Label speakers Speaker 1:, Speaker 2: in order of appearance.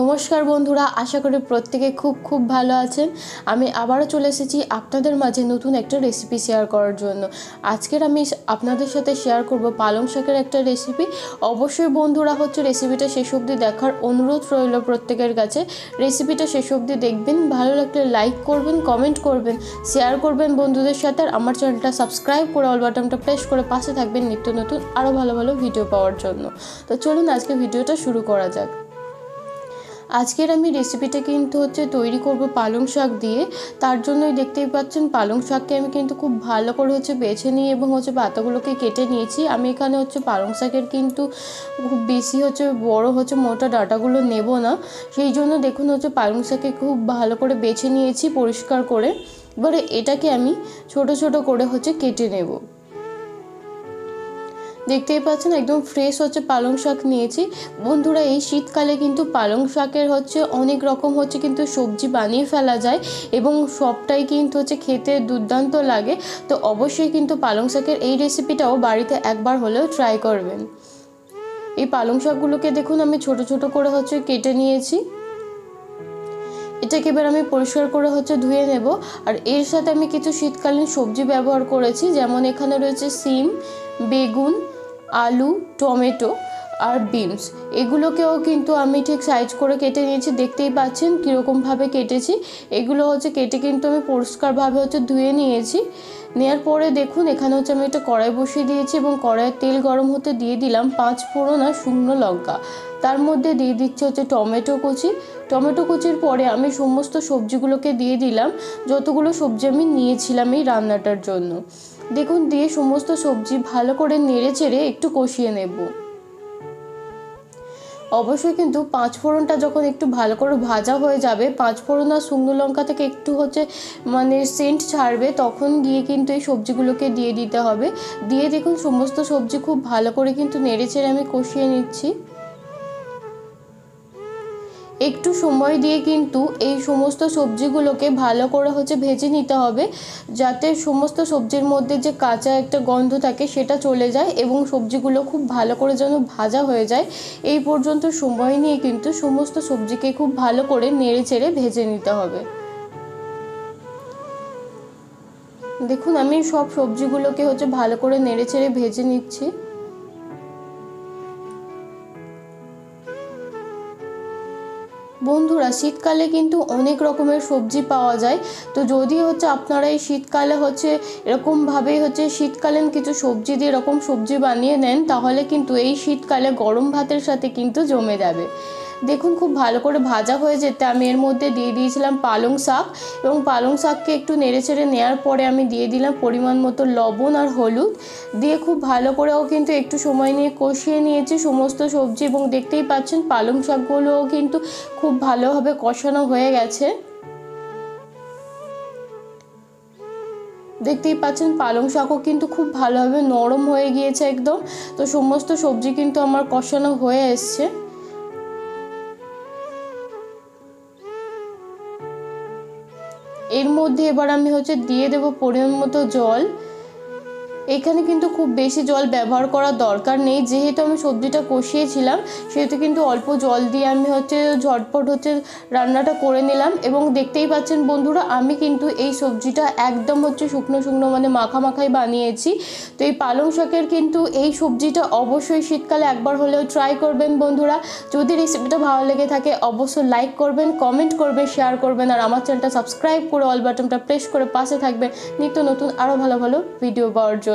Speaker 1: নমস্কার বন্ধুরা, আশা করি প্রত্যেকে খুব ভালো আছেন। আমি আবারও চলে এসেছি আপনাদের মাঝে নতুন একটা রেসিপি শেয়ার করার জন্য। আজকের আমি আপনাদের সাথে শেয়ার করব পালং শাকের একটা রেসিপি। অবশ্যই বন্ধুরা রেসিপিটা শেষ অবধি দেখার অনুরোধ রইল প্রত্যেকের কাছে। রেসিপিটা শেষ অবধি দেখবেন, ভালো লাগলে লাইক করবেন, কমেন্ট করবেন, শেয়ার করবেন বন্ধুদের সাথে। আর আমার চ্যানেলটা সাবস্ক্রাইব করে অল বাটনটা প্রেস করে পাশে থাকবেন নিত্য নতুন আরও ভালো ভিডিও পাওয়ার জন্য। তো চলুন আজকে ভিডিওটা শুরু করা যাক। আজকের আমি রেসিপিটা কিন্তু তৈরি করব পালং শাক দিয়ে। তার জন্যই দেখতেই পাচ্ছেন পালং শাককে আমি কিন্তু খুব ভালো করে বেছে নিয়ে এবং পাতাগুলোকে কেটে নিয়েছি। আমি এখানে পালং শাকের কিন্তু খুব বেশি বড় মোটা ডাঁটাগুলো নেব না, সেই জন্য দেখুন পালং শাককে খুব ভালো করে বেছে নিয়েছি পরিষ্কার করে। এবারে এটাকে আমি ছোট ছোট করে কেটে নেব। দেখতেই পাচ্ছেন একদম ফ্রেশ পালং শাক নিয়েছি। বন্ধুরা এই শীতকালে কিন্তু পালং শাকের অনেক রকম কিন্তু সবজি বানিয়ে ফেলা যায় এবং সবটাই কিন্তু খেতে দুর্দান্ত লাগে। তো অবশ্যই কিন্তু পালং শাকের এই রেসিপিটাও বাড়িতে একবার হলেও ট্রাই করবেন। এই পালং শাকগুলোকে দেখুন আমি ছোট ছোট করে কেটে নিয়েছি। এটাকে এবার আমি পরিষ্কার করে ধুয়ে নেব। আর এর সাথে আমি কিছু শীতকালীন সবজি ব্যবহার করেছি, যেমন এখানে রয়েছে সিম, বেগুন, আলু, টমেটো আর বিনস। এগুলোকেও কিন্তু আমি ঠিক সাইজ করে কেটে নিয়েছি। দেখতেই পাচ্ছেন কীরকমভাবে কেটেছি। এগুলো কেটে কিন্তু আমি পরিষ্কারভাবে ধুয়ে নিয়েছি। নেওয়ার পরে দেখুন এখানে আমি একটা কড়াই বসিয়ে দিয়েছি এবং কড়াইয়ের তেল গরম হতে দিয়ে দিলাম 5 ফোড়ন আর শুকনো লঙ্কা। তার মধ্যে দিয়ে দিচ্ছি টমেটো কুচি। টমেটো কুচির পরে আমি সমস্ত সবজিগুলোকে দিয়ে দিলাম, যতগুলো সবজি আমি নিয়েছিলাম এই রান্নাটার জন্য। দেখুন দিয়ে সমস্ত সবজি ভালো করে নেড়ে চেড়ে একটু কষিয়ে নেব। অবশ্যই কিন্তু 5 ফোড়নটা যখন একটু ভালো করে ভাজা হয়ে যাবে, 5 ফোড়ন আর শুকনো লঙ্কা থেকে একটু সেন্ট ছাড়বে, তখন গিয়ে কিন্তু এই সবজিগুলোকে দিয়ে দিতে হবে। দিয়ে দেখুন সমস্ত সবজি খুব ভালো করে কিন্তু নেড়ে চেড়ে আমি কষিয়ে নিচ্ছি। একটু সময় দিয়ে কিন্তু এই সমস্ত সবজিগুলোকে ভালো করে ভেজে নিতে হবে, যাতে সমস্ত সবজির মধ্যে যে কাঁচা একটা গন্ধ থাকে সেটা চলে যায় এবং সবজিগুলো খুব ভালো করে যেন ভাজা হয়ে যায়। এই পর্যন্ত সময় নিয়ে কিন্তু সমস্ত সবজিকে খুব ভালো করে নেড়ে চেড়ে ভেজে নিতে হবে। দেখুন আমি সব সবজিগুলোকে ভালো করে নেড়ে চেড়ে ভেজে নিচ্ছি। বন্ধুরা শীতকালে কিন্তু অনেক রকমের সবজি পাওয়া যায়। তো যদি আপনারা এই শীতকালে এরকমভাবে শীতকালীন কিছু সবজি দিয়ে এরকম সবজি বানিয়ে নেন, তাহলে কিন্তু এই শীতকালে গরম ভাতের সাথে কিন্তু জমে যাবে। দেখুন খুব ভালো করে ভাজা হয়ে যেতে আমি এর মধ্যে দিয়ে দিয়েছিলাম পালং শাক এবং পালং শাককে একটু নেড়েচেড়ে নেওয়ার পরে আমি দিয়ে দিলাম পরিমাণ মতো লবণ আর হলুদ। দিয়ে খুব ভালো করেও কিন্তু একটু সময় নিয়ে কষিয়ে নিয়েছি সমস্ত সবজি এবং দেখতেই পাচ্ছেন পালং শাকগুলোও কিন্তু খুব ভালোভাবে কষানো হয়ে গেছে। দেখতেই পাচ্ছেন পালং শাকও কিন্তু খুব ভালোভাবে নরম হয়ে গিয়েছে একদম। তো সমস্ত সবজি কিন্তু আমার কষানো হয়ে এসছে। এর মধ্যে এবার আমি দিয়ে দেব পরিমাণ মতো জল। এখানে কিন্তু খুব বেশি জল ব্যবহার করার দরকার নেই, যেহেতু আমি সবজিটা কষিয়েছিলাম সেহেতু কিন্তু অল্প জল দিয়ে আমি ঝটপট রান্নাটা করে নিলাম। এবং দেখতেই পাচ্ছেন বন্ধুরা আমি কিন্তু এই সবজিটা একদম শুকনো মাখাই বানিয়েছি। তো এই পালং শাকের কিন্তু এই সবজিটা অবশ্যই শীতকালে একবার হলেও ট্রাই করবেন বন্ধুরা। যদি রেসিপিটা ভালো লেগে থাকে অবশ্যই লাইক করবেন, কমেন্ট করবেন, শেয়ার করবেন আর আমার চ্যানেলটা সাবস্ক্রাইব করে অল বাটনটা প্রেস করে পাশে থাকবেন নিত্য নতুন আরও ভালো ভিডিও পাওয়ার জন্য।